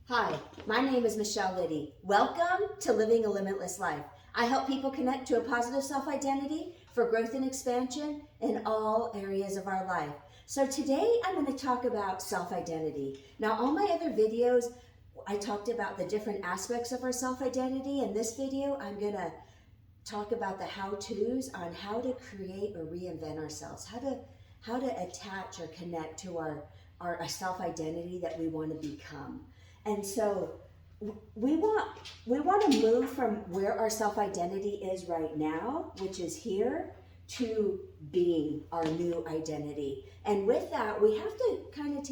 Hi, my name is Michelle Liddy. Welcome to Living a Limitless Life. I help people connect to a positive self-identity for growth and expansion in all areas of our life. So today I'm going to talk about self-identity. Now, all my other videos, I talked about the different aspects of our self-identity. In this video, I'm going to talk about the how-tos on how to create or reinvent ourselves, how to attach or connect to our self-identity that we want to become. And so we want to move from where our self-identity is right now, which is here, to being our new identity. And with that, we have to kind of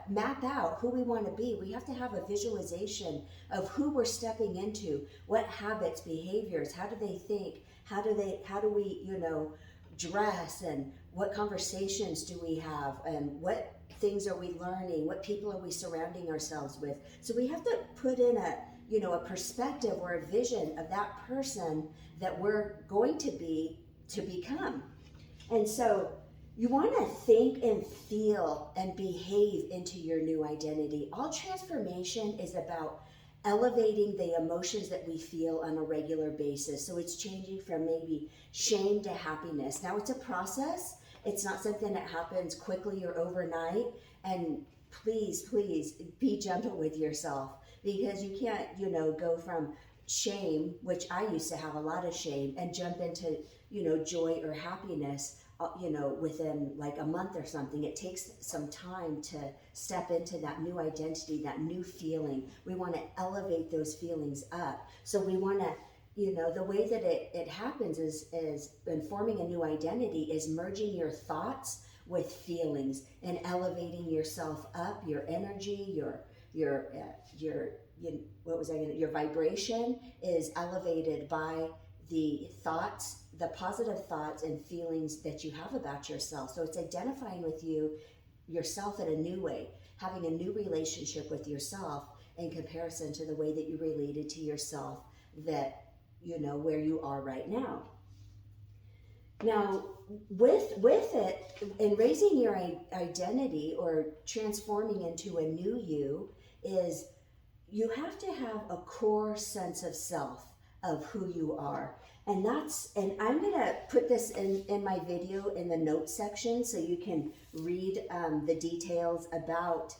map out who we want to be. We have to have a visualization of who we're stepping into, what habits, behaviors, how do they think, how do we, dress, and what conversations do we have, and what things are we learning, what people are we surrounding ourselves with. So we have to put in a perspective or a vision of that person that we're going to become. And so you want to think and feel and behave into your new identity. All transformation is about elevating the emotions that we feel on a regular basis. So it's changing from maybe shame to happiness. Now, it's a process. It's not something that happens quickly or overnight. And please be gentle with yourself, because you can't, go from shame, which I used to have a lot of shame, and jump into, joy or happiness, within like a month or something. It takes some time to step into that new identity, that new feeling. We want to elevate those feelings up. So we want to, the way that it happens is in forming a new identity is merging your thoughts with feelings and elevating yourself up, your energy, your vibration is elevated by the thoughts, the positive thoughts and feelings that you have about yourself. So it's identifying with yourself in a new way, having a new relationship with yourself in comparison to the way that you related to yourself that, where you are right now. Now, with it, in raising your identity or transforming into a new you, is you have to have a core sense of self, of who you are. And I'm going to put this in my video in the notes section so you can read the details about,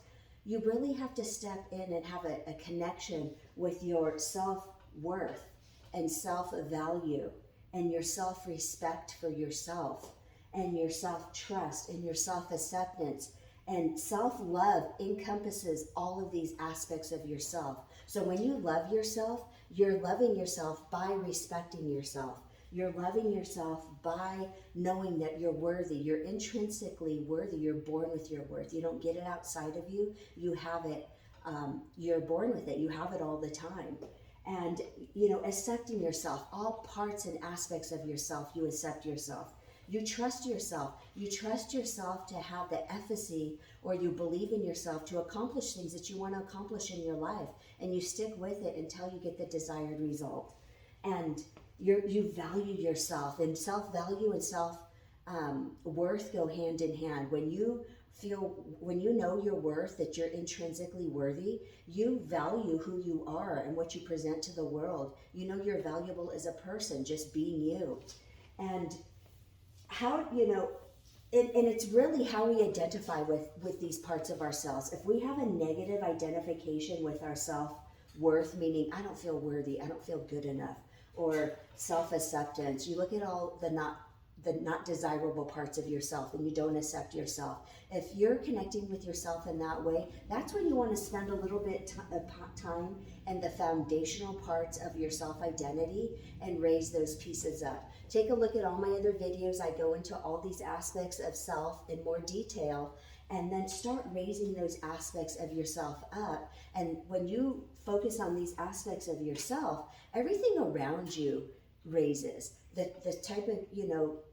you really have to step in and have a connection with your self-worth and self-value and your self-respect for yourself and your self-trust and your self-acceptance. And self-love encompasses all of these aspects of yourself. So when you love yourself, you're loving yourself by respecting yourself. You're loving yourself by knowing that you're worthy. You're intrinsically worthy. You're born with your worth. You don't get it outside of you. You have it. You're born with it. You have it all the time. And, accepting yourself, all parts and aspects of yourself, you accept yourself. You trust yourself. You trust yourself to have the efficacy, or you believe in yourself to accomplish things that you want to accomplish in your life. And you stick with it until you get the desired result. And you value yourself. And self-value and self-worth go hand in hand. When you know your worth, that you're intrinsically worthy, you value who you are and what you present to the world. You know you're valuable as a person, just being you. And how, and it's really how we identify with these parts of ourselves. If we have a negative identification with our self-worth, meaning I don't feel worthy, I don't feel good enough, or self-acceptance, you look at all the not desirable parts of yourself and you don't accept yourself. If you're connecting with yourself in that way, that's when you want to spend a little bit of time in the foundational parts of your self-identity and raise those pieces up. Take a look at all my other videos. I go into all these aspects of self in more detail, and then start raising those aspects of yourself up. And when you focus on these aspects of yourself, everything around you raises. The type of,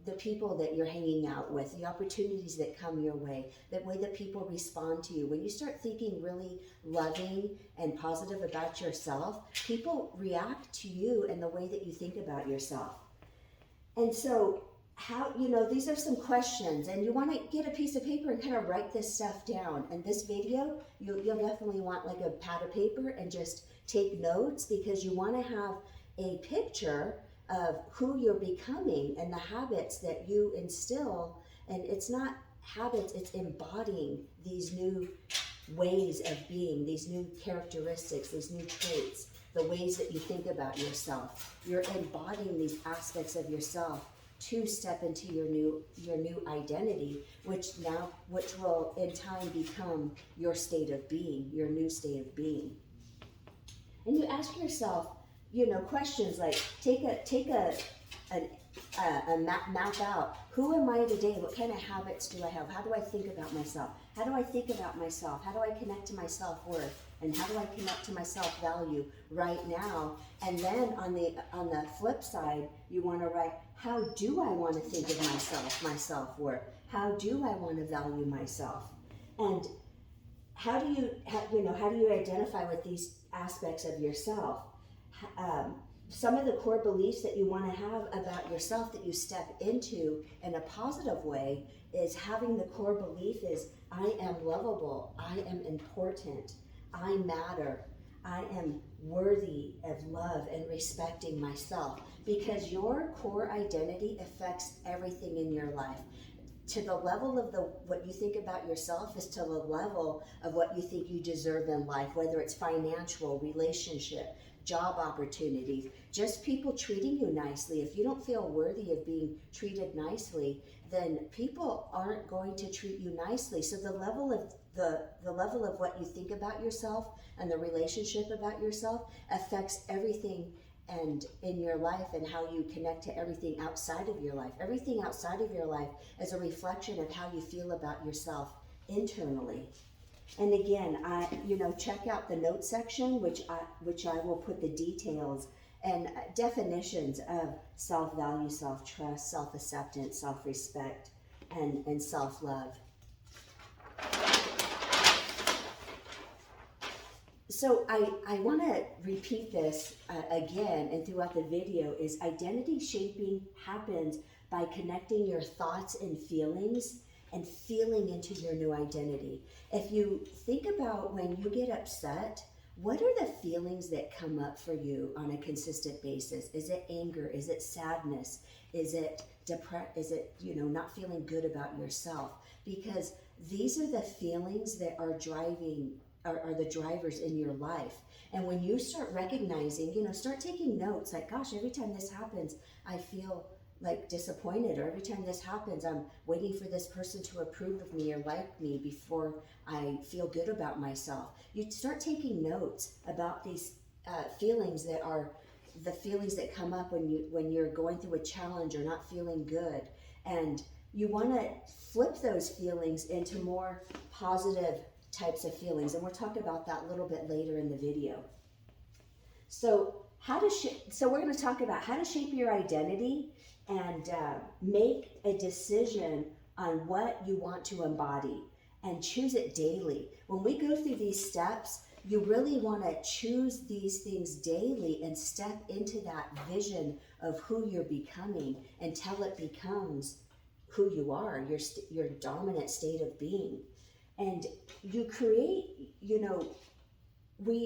the people that you're hanging out with, the opportunities that come your way, the way that people respond to you. When you start thinking really loving and positive about yourself, people react to you in the way that you think about yourself. And so how, these are some questions, and you want to get a piece of paper and kind of write this stuff down. And this video, you'll definitely want like a pad of paper and just take notes, because you want to have a picture of who you're becoming and the habits that you instill. And it's not habits, it's embodying these new ways of being, these new characteristics, these new traits, the ways that you think about yourself. You're embodying these aspects of yourself to step into your new identity, which will in time become your state of being, your new state of being. And you ask yourself, questions like, map out, who am I today? What kind of habits do I have? How do I think about myself? How do I think about myself? How do I connect to my self-worth? And how do I connect to my self-value right now? And then on the flip side, you want to write, how do I want to think of myself, my self-worth? How do I want to value myself? And how do you identify with these aspects of yourself? Some of the core beliefs that you want to have about yourself that you step into in a positive way is having the core belief is, I am lovable, I am important, I matter, I am worthy of love and respecting myself, because your core identity affects everything in your life. To the level of what you think about yourself is to the level of what you think you deserve in life, whether it's financial, relationship, job opportunities, just people treating you nicely. If you don't feel worthy of being treated nicely, then people aren't going to treat you nicely. So the level of what you think about yourself and the relationship about yourself affects everything and in your life, and how you connect to everything outside of your life. Everything outside of your life is a reflection of how you feel about yourself internally. And again, check out the notes section, which I will put the details and definitions of self-value, self-trust, self-acceptance, self-respect, and self-love. So I want to repeat this again and throughout the video, is identity shaping happens by connecting your thoughts and feelings and feeling into your new identity. If you think about when you get upset, what are the feelings that come up for you on a consistent basis? Is it anger? Is it sadness? Is it not feeling good about yourself? Because these are the feelings that are the drivers in your life. And when you start recognizing, start taking notes, like, gosh, every time this happens, I feel like disappointed, or every time this happens, I'm waiting for this person to approve of me or like me before I feel good about myself. You start taking notes about these feelings that are the feelings that come up when you're going through a challenge or not feeling good. And you want to flip those feelings into more positive types of feelings. And we'll talk about that a little bit later in the video. So we're going to talk about how to shape your identity and make a decision on what you want to embody and choose it daily. When we go through these steps, you really want to choose these things daily and step into that vision of who you're becoming until it becomes who you are, your dominant state of being. And you create,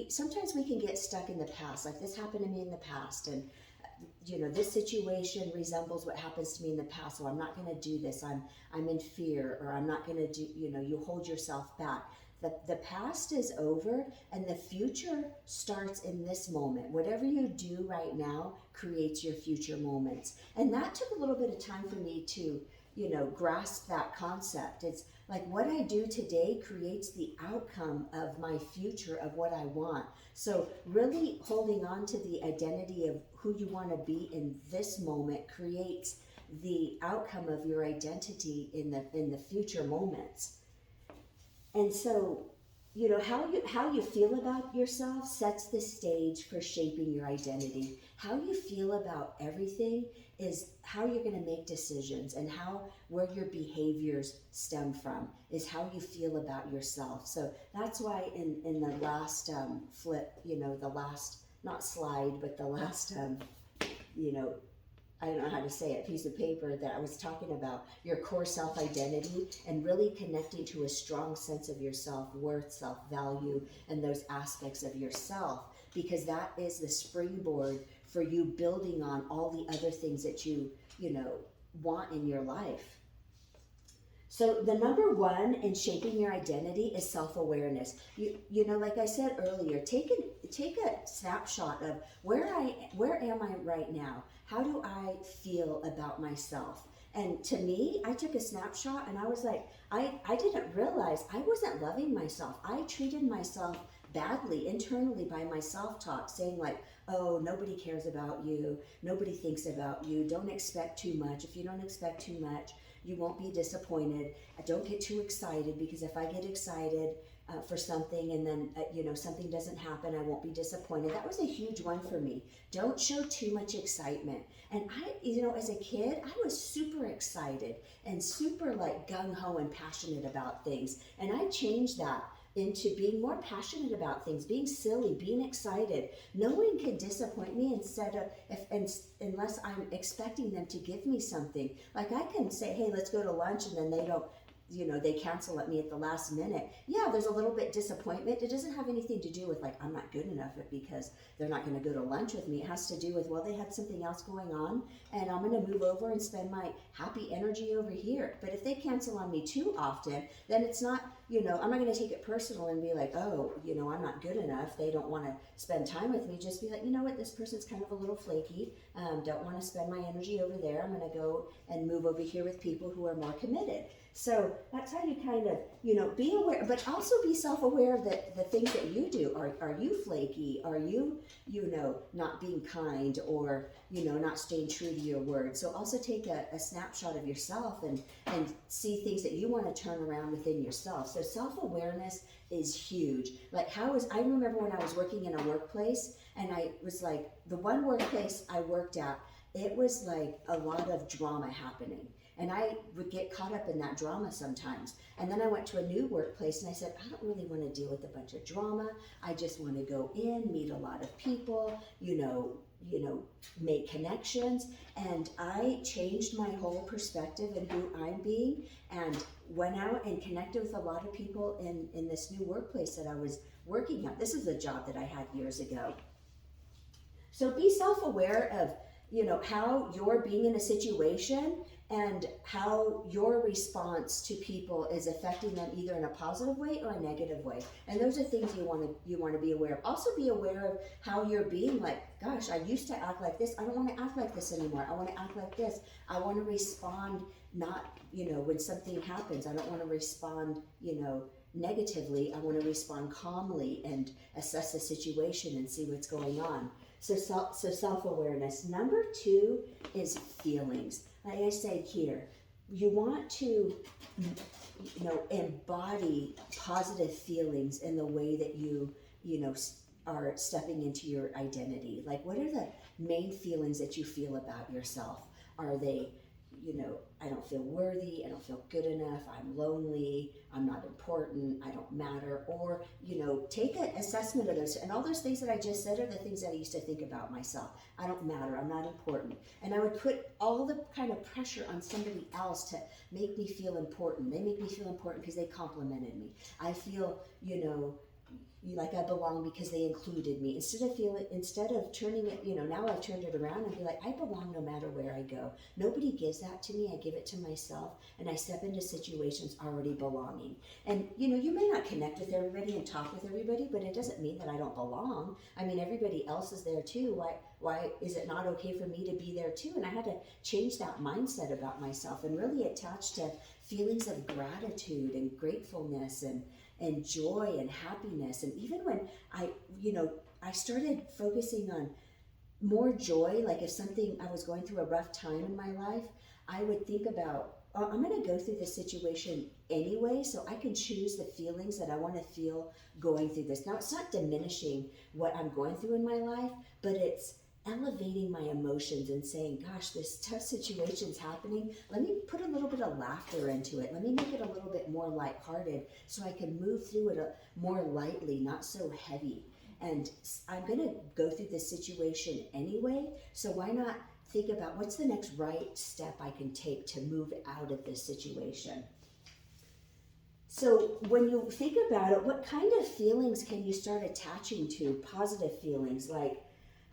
sometimes we can get stuck in the past. Like, this happened to me in the past, and this situation resembles what happens to me in the past, so I'm not going to do this. I'm in fear, or I'm not going to do, you hold yourself back. The past is over, and the future starts in this moment. Whatever you do right now creates your future moments. And that took a little bit of time for me to, grasp that concept. It's like, what I do today creates the outcome of my future, of what I want. So really holding on to the identity of who you want to be in this moment creates the outcome of your identity in the future moments. And so, how you feel about yourself sets the stage for shaping your identity. How you feel about everything is how you're going to make decisions, and where your behaviors stem from is how you feel about yourself. So that's why in the last flip, the last, not slide, but the last, I don't know how to say it, piece of paper that I was talking about your core self-identity and really connecting to a strong sense of your self-worth, self-value, and those aspects of yourself, because that is the springboard for you building on all the other things that you want in your life. So the number one in shaping your identity is self-awareness. You know, like I said earlier, take a snapshot of where am I right now? How do I feel about myself? And to me, I took a snapshot and I was like, I didn't realize I wasn't loving myself. I treated myself badly internally by my self-talk, saying like, oh, nobody cares about you. Nobody thinks about you. Don't expect too much. If you don't expect too much, you won't be disappointed. Don't get too excited, because if I get excited for something and then something doesn't happen, I won't be disappointed. That was a huge one for me. Don't show too much excitement. And I, as a kid, I was super excited and super like gung-ho and passionate about things. And I changed that into being more passionate about things, being silly, being excited. No one can disappoint me unless I'm expecting them to give me something. Like I can say, hey, let's go to lunch, and then they don't, they cancel at me at the last minute. Yeah, there's a little bit disappointment. It doesn't have anything to do with like I'm not good enough because they're not going to go to lunch with me. It has to do with, well, they had something else going on, and I'm going to move over and spend my happy energy over here. But if they cancel on me too often, then it's not, I'm not going to take it personal and be like, oh, I'm not good enough. They don't want to spend time with me. Just be like, you know what, this person's kind of a little flaky. Don't want to spend my energy over there. I'm going to go and move over here with people who are more committed. So that's how you kind of, be aware, but also be self-aware of the things that you do. Are you flaky? Are you, not being kind, or, not staying true to your word? So also take a snapshot of yourself and see things that you want to turn around within yourself. So self-awareness is huge. Like I remember when I was working in a workplace, and I was like, the one workplace I worked at, it was like a lot of drama happening. And I would get caught up in that drama sometimes. And then I went to a new workplace and I said, I don't really want to deal with a bunch of drama. I just want to go in, meet a lot of people, make connections. And I changed my whole perspective and who I'm being, and went out and connected with a lot of people in this new workplace that I was working at. This is a job that I had years ago. So be self-aware of, how you're being in a situation and how your response to people is affecting them either in a positive way or a negative way. And those are things you want to be aware of. Also be aware of how you're being like, gosh, I used to act like this. I don't want to act like this anymore. I want to act like this. I want to respond not, when something happens. I don't want to respond, negatively. I want to respond calmly and assess the situation and see what's going on. So self-awareness. Number 2 is feelings. Like I said here, you want to, embody positive feelings in the way that you are stepping into your identity. Like, what are the main feelings that you feel about yourself? Are they, I don't feel worthy, I don't feel good enough, I'm lonely, I'm not important, I don't matter? Or, take an assessment of those. And all those things that I just said are the things that I used to think about myself. I don't matter, I'm not important. And I would put all the kind of pressure on somebody else to make me feel important. They make me feel important because they complimented me. I feel, like I belong because they included me. Instead of turning it, now I've turned it around and be like, I belong no matter where I go. Nobody gives that to me. I give it to myself, and I step into situations already belonging. And you may not connect with everybody and talk with everybody, but it doesn't mean that I don't belong. I mean, everybody else is there too. Why is it not okay for me to be there too? And I had to change that mindset about myself and really attach to feelings of gratitude and gratefulness and joy and happiness. And even when I started focusing on more joy, like if I was going through a rough time in my life, I would think about, oh, I'm going to go through this situation anyway, so I can choose the feelings that I want to feel going through this. Now, it's not diminishing what I'm going through in my life, but it's elevating my emotions and saying, gosh, this tough situation's happening. Let me put a little bit of laughter into it. Let me make it a little bit more lighthearted so I can move through it more lightly, not so heavy. And I'm going to go through this situation anyway, so why not think about what's the next right step I can take to move out of this situation. So when you think about it, what kind of feelings can you start attaching to? Positive feelings like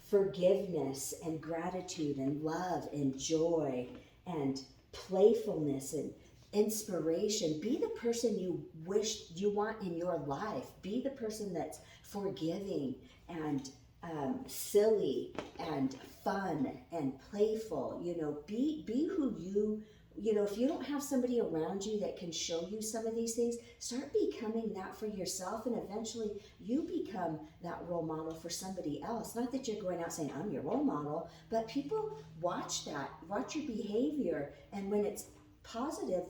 forgiveness and gratitude and love and joy and playfulness and inspiration. Be the person you wish you want in your life. Be the person that's forgiving and silly and fun and playful. Be who if you don't have somebody around you that can show you some of these things, start becoming that for yourself, and eventually you become that role model for somebody else. Not that you're going out saying, I'm your role model, but people watch your behavior, and when it's positive,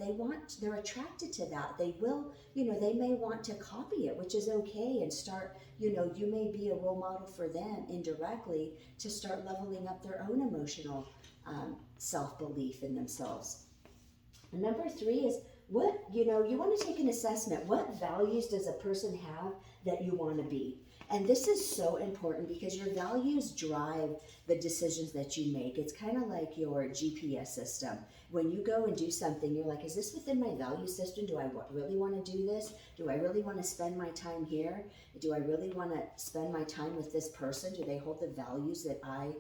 they're attracted to that. They will, they may want to copy it, which is okay, and start, you may be a role model for them indirectly to start leveling up their own emotional self-belief in themselves. And number 3 is you want to take an assessment. What values does a person have that you want to be? And this is so important because your values drive the decisions that you make. It's kind of like your GPS system. When you go and do something, you're like, is this within my value system? Do I really want to do this? Do I really want to spend my time here? Do I really want to spend my time with this person? Do they hold the values that I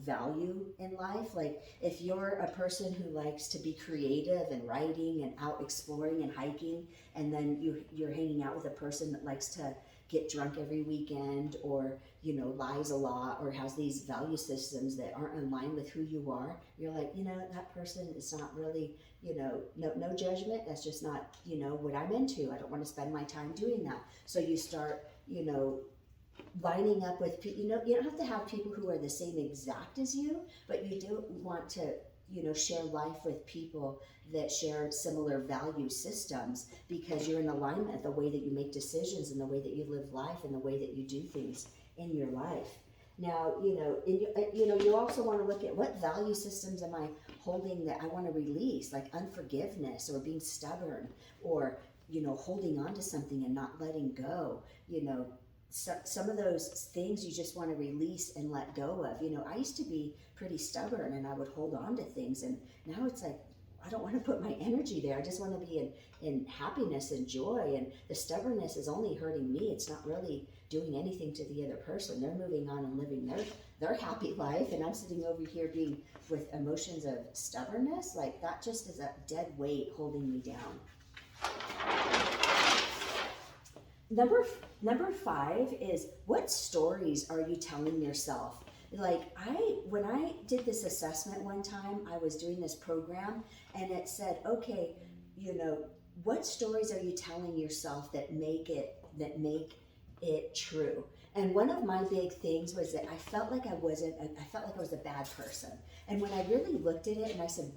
value in life? Like if you're a person who likes to be creative and writing and out exploring and hiking, and then you're hanging out with a person that likes to get drunk every weekend, or lies a lot, or has these value systems that aren't in line with who you are, you're like, that person is not really, no judgment, that's just not what I'm into. I don't want to spend my time doing that. So you start lining up with people. You don't have to have people who are the same exact as you, but you do want to share life with people that share similar value systems, because you're in alignment with the way that you make decisions and the way that you live life and the way that you do things in your life. Now, you also want to look at what value systems am I holding that I want to release, like unforgiveness or being stubborn, or holding on to something and not letting go. Some of those things you just want to release and let go of. I used to be pretty stubborn and I would hold on to things, and now it's like, I don't want to put my energy there. I just want to be in happiness and joy, and the stubbornness is only hurting me. It's not really doing anything to the other person. They're moving on and living their happy life, and I'm sitting over here being with emotions of stubbornness. Like that just is a dead weight holding me down. Number 5 is, what stories are you telling yourself? Like when I did this assessment one time, I was doing this program, and it said, okay, what stories are you telling yourself that make it true? And one of my big things was that I felt like I was a bad person. And when I really looked at it and I said,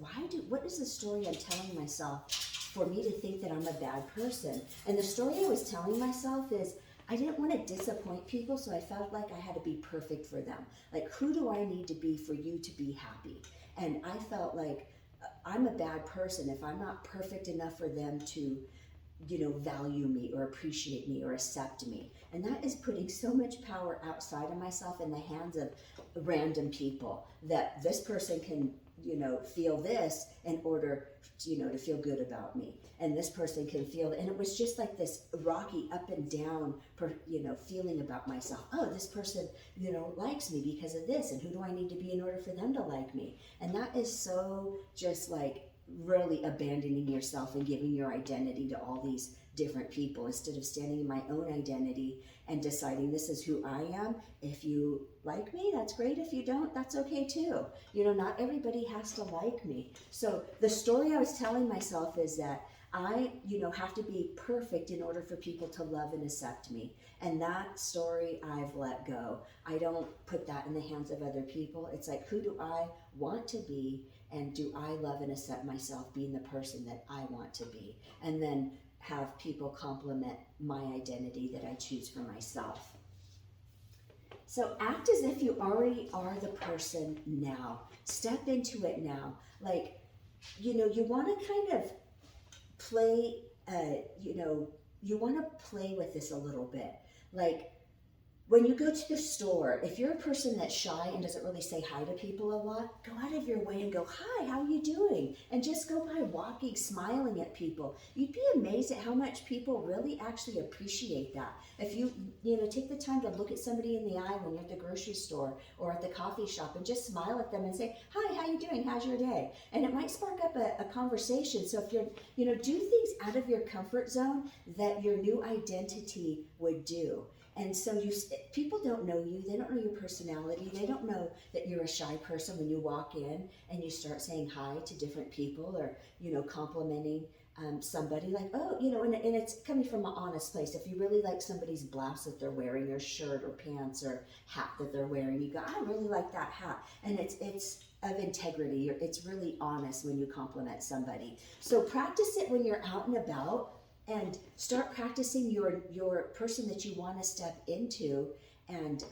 what is the story I'm telling myself for me to think that I'm a bad person? And the story I was telling myself is, I didn't want to disappoint people, so I felt like I had to be perfect for them. Like, who do I need to be for you to be happy? And I felt like I'm a bad person if I'm not perfect enough for them to, value me or appreciate me or accept me. And that is putting so much power outside of myself in the hands of random people, that this person can, feel this in order, to feel good about me. And this person can feel, and it was just like this rocky up and down, feeling about myself. Oh, this person, likes me because of this, and who do I need to be in order for them to like me? And that is so just like really abandoning yourself and giving your identity to all these different people, instead of standing in my own identity and deciding, this is who I am. If you like me, that's great. If you don't, that's okay too. Not everybody has to like me. So the story I was telling myself is that I, have to be perfect in order for people to love and accept me. And that story I've let go. I don't put that in the hands of other people. It's like, who do I want to be? And do I love and accept myself being the person that I want to be? And then have people compliment my identity that I choose for myself. So act as if you already are the person now. Step into it now. Like, you want to kind of play, you want to play with this a little bit. Like, when you go to the store, if you're a person that's shy and doesn't really say hi to people a lot, go out of your way and go, hi, how are you doing? And just go by walking, smiling at people. You'd be amazed at how much people really actually appreciate that. If you take the time to look at somebody in the eye when you're at the grocery store or at the coffee shop and just smile at them and say, hi, how you doing? How's your day? And it might spark up a conversation. So if you're, do things out of your comfort zone that your new identity would do. And so people don't know you. They don't know your personality. They don't know that you're a shy person when you walk in and you start saying hi to different people or, complimenting somebody like, oh, and it's coming from an honest place. If you really like somebody's blouse that they're wearing or shirt or pants or hat that they're wearing, you go, I really like that hat. And it's of integrity. It's really honest when you compliment somebody. So practice it when you're out and about. And start practicing your person that you want to step into. And,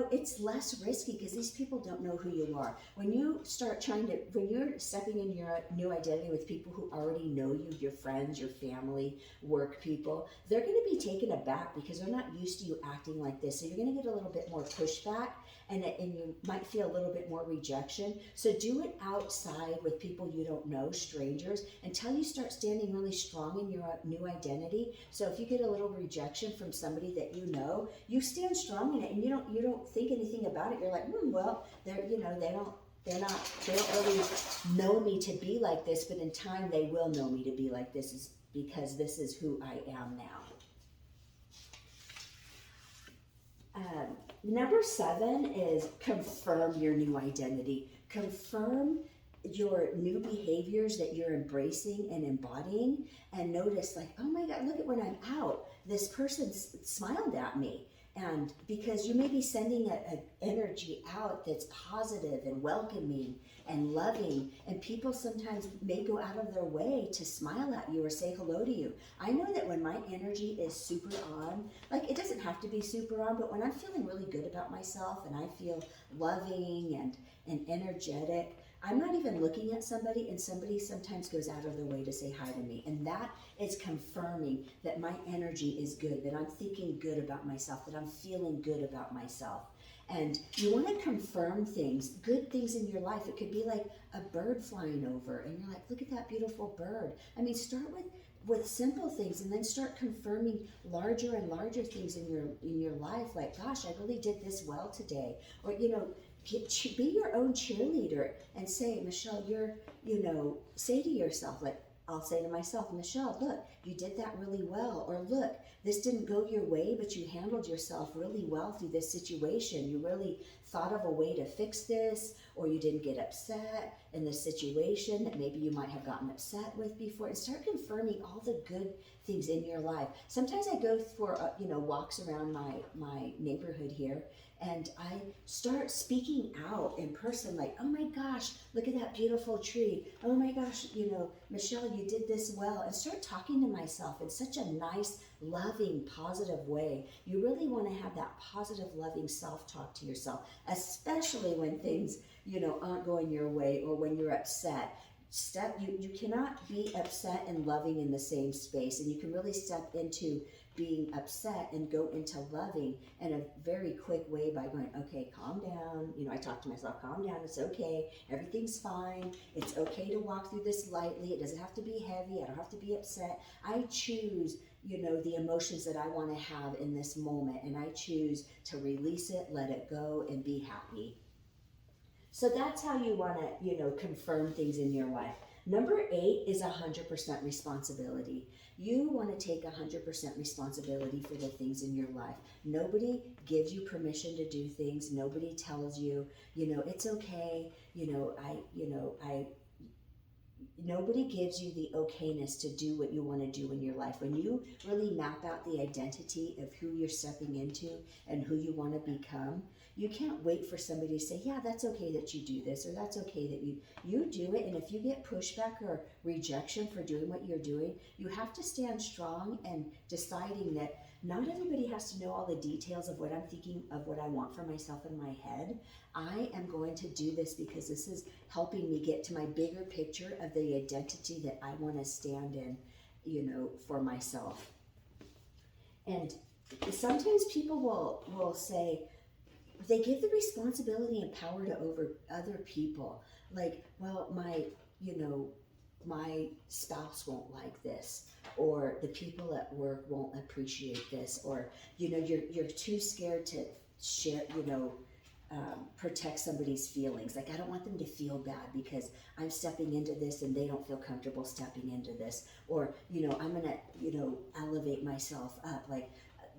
it's less risky because these people don't know who you are. When you start when you're stepping in your new identity with people who already know you, your friends, your family, work people, they're going to be taken aback because they're not used to you acting like this. So you're going to get a little bit more pushback and you might feel a little bit more rejection. So do it outside with people you don't know, strangers, until you start standing really strong in your new identity. So if you get a little rejection from somebody that you stand strong in it, and you don't think anything about it. You're like, well, they don't really know me to be like this, but in time they will know me to be like this, is because this is who I am now. Number 7 is confirm your new identity. Confirm your new behaviors that you're embracing and embodying, and notice like, oh my God, look at when I'm out, this person smiled at me. And because you may be sending an energy out that's positive and welcoming and loving, and people sometimes may go out of their way to smile at you or say hello to you. I know that when my energy is super on, like it doesn't have to be super on, but when I'm feeling really good about myself and I feel loving and energetic, I'm not even looking at somebody, and somebody sometimes goes out of their way to say hi to me. And that is confirming that my energy is good, that I'm thinking good about myself, that I'm feeling good about myself. And you want to confirm things, good things in your life. It could be like a bird flying over, and you're like, look at that beautiful bird. I mean, start with simple things, and then start confirming larger and larger things in your life. Like, gosh, I really did this well today. Or, be your own cheerleader and say, Michelle, say to yourself, like I'll say to myself, Michelle, look, you did that really well. Or look, this didn't go your way, but you handled yourself really well through this situation. You really thought of a way to fix this, or you didn't get upset in the situation that maybe you might have gotten upset with before. And start confirming all the good things in your life. Sometimes I go for walks around my neighborhood here, and I start speaking out in person, like, oh my gosh, look at that beautiful tree. Oh my gosh, Michelle, you did this well. And start talking to myself in such a nice, loving, positive way. You really want to have that positive, loving self-talk to yourself, especially when things, aren't going your way or when you're upset. You cannot be upset and loving in the same space, and you can really step into being upset and go into loving in a very quick way by going, okay, calm down. I talk to myself, calm down, it's okay, everything's fine, it's okay to walk through this lightly, it doesn't have to be heavy, I don't have to be upset. I choose the emotions that I want to have in this moment, and I choose to release it, let it go, and be happy. So that's how you want to, confirm things in your life. Number 8 is 100% responsibility. You want to take 100% responsibility for the things in your life. Nobody gives you permission to do things. Nobody tells you, it's okay. Nobody gives you the okayness to do what you want to do in your life. When you really map out the identity of who you're stepping into and who you want to become, you can't wait for somebody to say, yeah, that's okay that you do this, or that's okay that you do it. And if you get pushback or rejection for doing what you're doing, you have to stand strong and deciding that not everybody has to know all the details of what I'm thinking, of what I want for myself in my head. I am going to do this because this is helping me get to my bigger picture of the identity that I want to stand in, for myself. And sometimes people will say, they give the responsibility and power to over other people. Like, well, my spouse won't like this, or the people at work won't appreciate this, or you're too scared to share, protect somebody's feelings. Like, I don't want them to feel bad because I'm stepping into this and they don't feel comfortable stepping into this. Or, I'm gonna, elevate myself up. Like,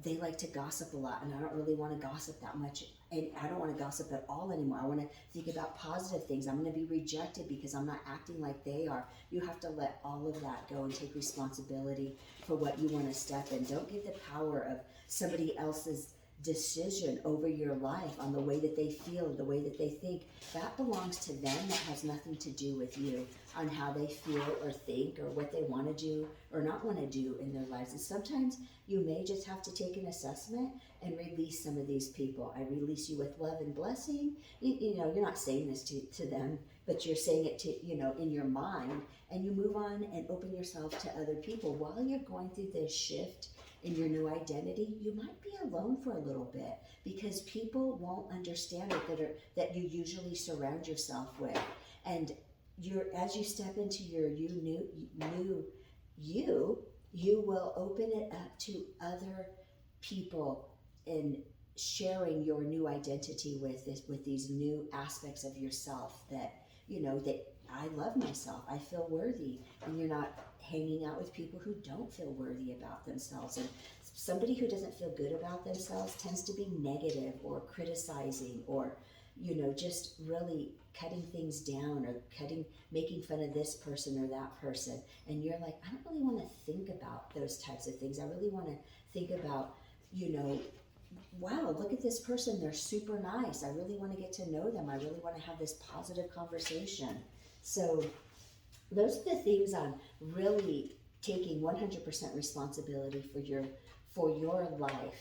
they like to gossip a lot, and I don't really want to gossip that much. And I don't want to gossip at all anymore. I want to think about positive things. I'm going to be rejected because I'm not acting like they are. You have to let all of that go and take responsibility for what you want to step in. Don't give the power of somebody else's decision over your life on the way that they feel, the way that they think. That belongs to them. That has nothing to do with you, on how they feel or think or what they want to do or not want to do in their lives. And sometimes you may just have to take an assessment and release some of these people. I release you with love and blessing. You're not saying this to them, but you're saying it to, in your mind, and you move on and open yourself to other people. While you're going through this shift in your new identity, you might be alone for a little bit, because people won't understand it that you usually surround yourself with. And as you step into your new you will open it up to other people and sharing your new identity with these new aspects of yourself, that that I love myself, I feel worthy, and you're not hanging out with people who don't feel worthy about themselves. And somebody who doesn't feel good about themselves tends to be negative or criticizing, or just really cutting things down, or making fun of this person or that person. And you're like, I don't really want to think about those types of things. I really want to think about, wow, look at this person, they're super nice. I really want to get to know them. I really want to have this positive conversation. So those are the things on really taking 100% responsibility for your life.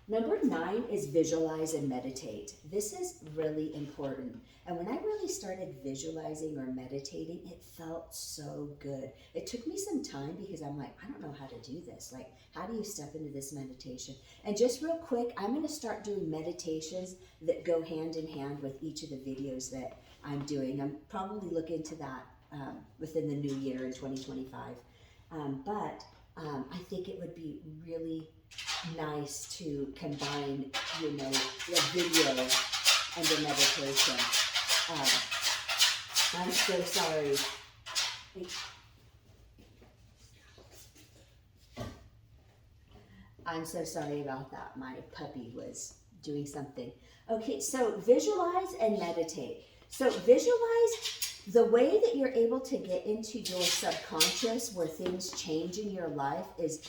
Number 9 is visualize and meditate. This is really important. And when I really started visualizing or meditating, it felt so good. It took me some time, because I'm like, I don't know how to do this. Like, how do you step into this meditation? And just real quick, I'm going to start doing meditations that go hand in hand with each of the videos that I'm doing. I'm probably looking to that within the new year in 2025. But I think it would be really nice to combine, the video and the meditation. I'm so sorry. I'm so sorry about that. My puppy was doing something. Okay, so visualize and meditate. So visualize, the way that you're able to get into your subconscious where things change in your life is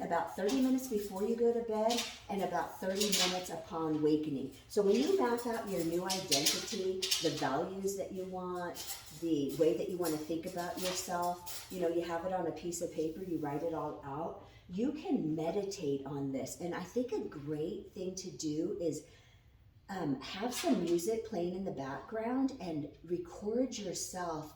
about 30 minutes before you go to bed and about 30 minutes upon awakening. So when you map out your new identity, the values that you want, the way that you want to think about yourself, you have it on a piece of paper, you write it all out, you can meditate on this. And I think a great thing to do is have some music playing in the background and record yourself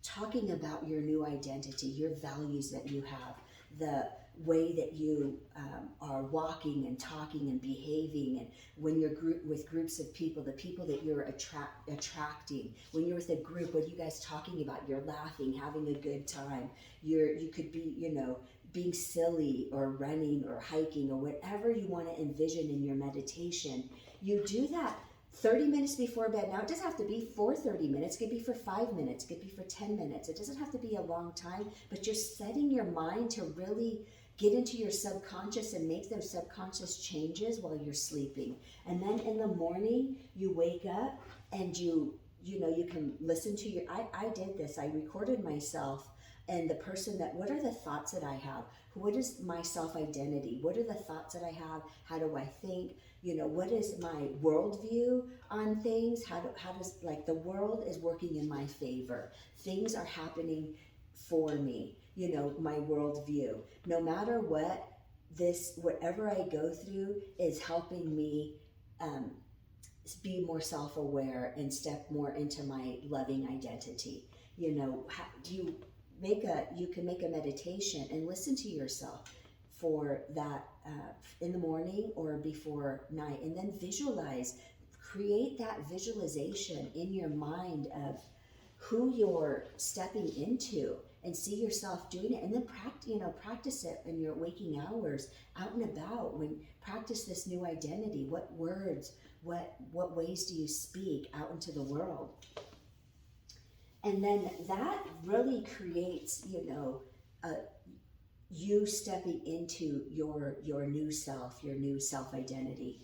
talking about your new identity, your values that you have, the way that you are walking and talking and behaving, and when you're with groups of people, the people that you're attracting. When you're with a group, what are you guys talking about? You're laughing, having a good time. You could be, being silly or running or hiking or whatever you want to envision in your meditation. You do that 30 minutes before bed. Now, it doesn't have to be for 30 minutes. It could be for 5 minutes. It could be for 10 minutes. It doesn't have to be a long time, but you're setting your mind to really get into your subconscious and make those subconscious changes while you're sleeping. And then in the morning, you wake up and you can listen to I did this. I recorded myself and the person what are the thoughts that I have? What is my self-identity? What are the thoughts that I have? How do I think? What is my worldview on things? How does, the world is working in my favor. Things are happening for me, my worldview. No matter what, whatever I go through is helping me be more self-aware and step more into my loving identity. you can make a meditation and listen to yourself for that in the morning or before night, and then create that visualization in your mind of who you're stepping into, and see yourself doing it, and then practice it in your waking hours, out and about. When practice this new identity, what words, what ways do you speak out into the world? And then that really creates, you stepping into your new self, your new self identity.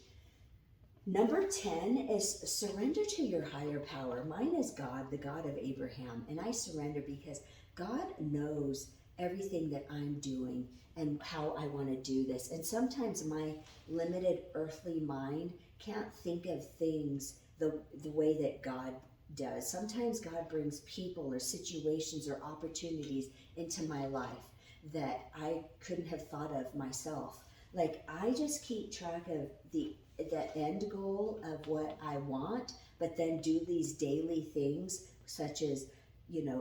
Number 10 is surrender to your higher power. Mine is God, the God of Abraham. And I surrender because God knows everything that I'm doing and how I want to do this. And sometimes my limited earthly mind can't think of things the way that God does. Sometimes God brings people or situations or opportunities into my life that I couldn't have thought of myself. Like, I just keep track of the end goal of what I want, but then do these daily things such as,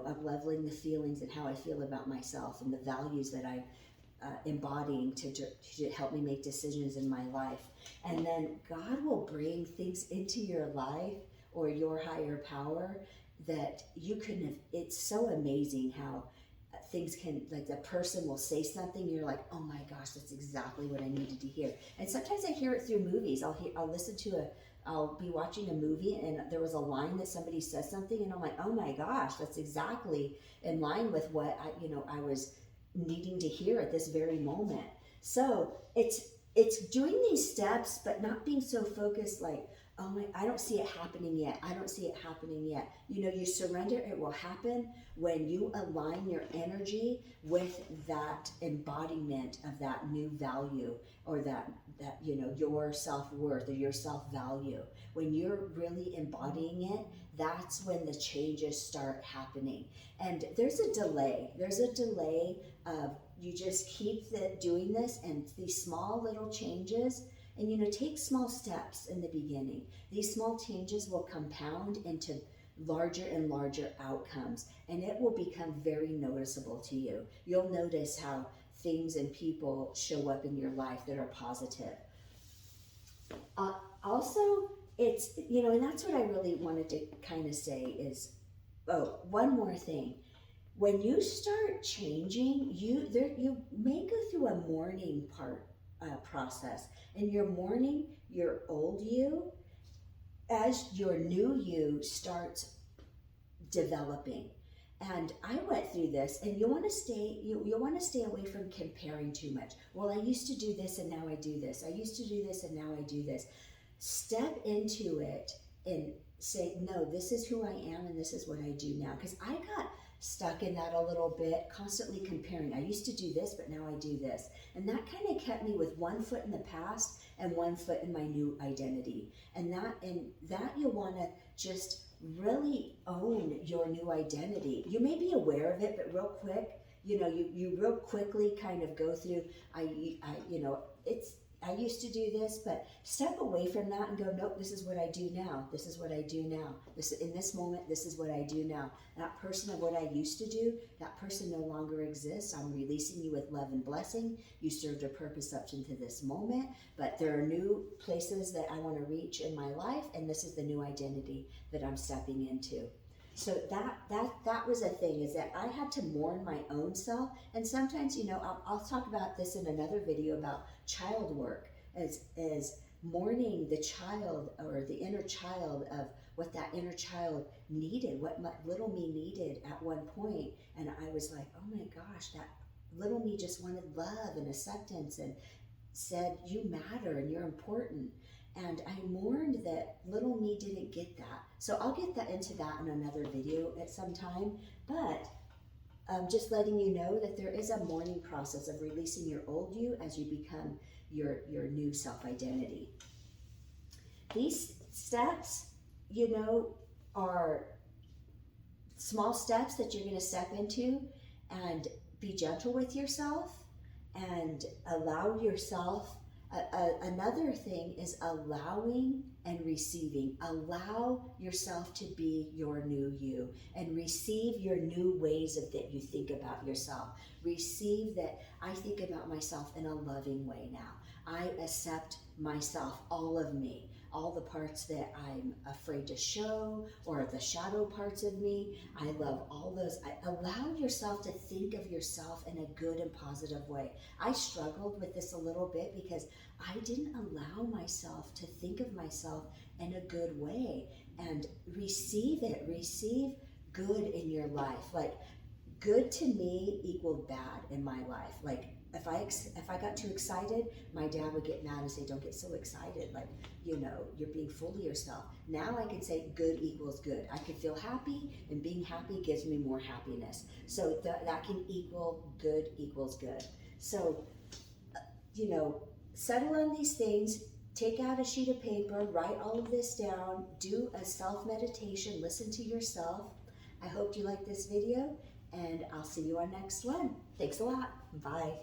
up leveling the feelings and how I feel about myself and the values that I'm embodying to help me make decisions in my life. And then God will bring things into your life or your higher power that you couldn't have. It's so amazing how things can, like, the person will say something, you're like, oh my gosh, that's exactly what I needed to hear. And sometimes I hear it through movies. I'll be watching a movie and there was a line that somebody says something and I'm like, oh my gosh, that's exactly in line with what I was needing to hear at this very moment. So it's doing these steps, but not being so focused like, oh, I don't see it happening yet. I don't see it happening yet. You surrender, it will happen when you align your energy with that embodiment of that new value, or that your self-worth or your self-value. When you're really embodying it, that's when the changes start happening. And there's a delay. Of you just keep doing this, and these small little changes. And take small steps in the beginning. These small changes will compound into larger and larger outcomes, and it will become very noticeable to you. You'll notice how things and people show up in your life that are positive. Also, it's, and that's what I really wanted to kind of say is, one more thing. When you start changing, you may go through a mourning process. And you're mourning your old you as your new you starts developing. And I went through this, and you want to stay away from comparing too much. Well, I used to do this and now I do this. I used to do this and now I do this. Step into it and say, no, this is who I am and this is what I do now. Because I got stuck in that a little bit, constantly comparing. I used to do this, but now I do this. And that kind of kept me with one foot in the past and one foot in my new identity. And that you want to just really own your new identity. You may be aware of it, but real quick, you real quickly kind of go through, I used to do this, but step away from that and go, nope, this is what I do now. This is what I do now. In this moment, this is what I do now. That person of what I used to do, that person no longer exists. I'm releasing you with love and blessing. You served a purpose up into this moment, but there are new places that I want to reach in my life, and this is the new identity that I'm stepping into. So that was a thing, is that I had to mourn my own self. And sometimes, I'll talk about this in another video about child work, as mourning the child or the inner child of what that inner child needed, what little me needed at one point. And I was like, oh my gosh, that little me just wanted love and acceptance and said, you matter and you're important. And I mourned that little me didn't get that. So I'll get into that in another video at some time. But just letting you know that there is a mourning process of releasing your old you as you become your new self-identity. These steps, are small steps that you're going to step into, and be gentle with yourself and allow yourself. Another thing is allowing and receiving. Allow yourself to be your new you and receive your new ways of that you think about yourself. Receive that I think about myself in a loving way now. I accept myself, all of me, all the parts that I'm afraid to show or the shadow parts of me. I love all those. Allow yourself to think of yourself in a good and positive way. I struggled with this a little bit because I didn't allow myself to think of myself in a good way, and receive it. Receive good in your life. Like, good to me equaled bad in my life. Like, if I got too excited, my dad would get mad and say, "Don't get so excited. Like, you're being full of yourself." Now I can say good equals good. I can feel happy, and being happy gives me more happiness. So that can equal good equals good. So, settle on these things. Take out a sheet of paper, write all of this down, do a self-meditation, listen to yourself. I hope you like this video, and I'll see you on next one. Thanks a lot. Bye.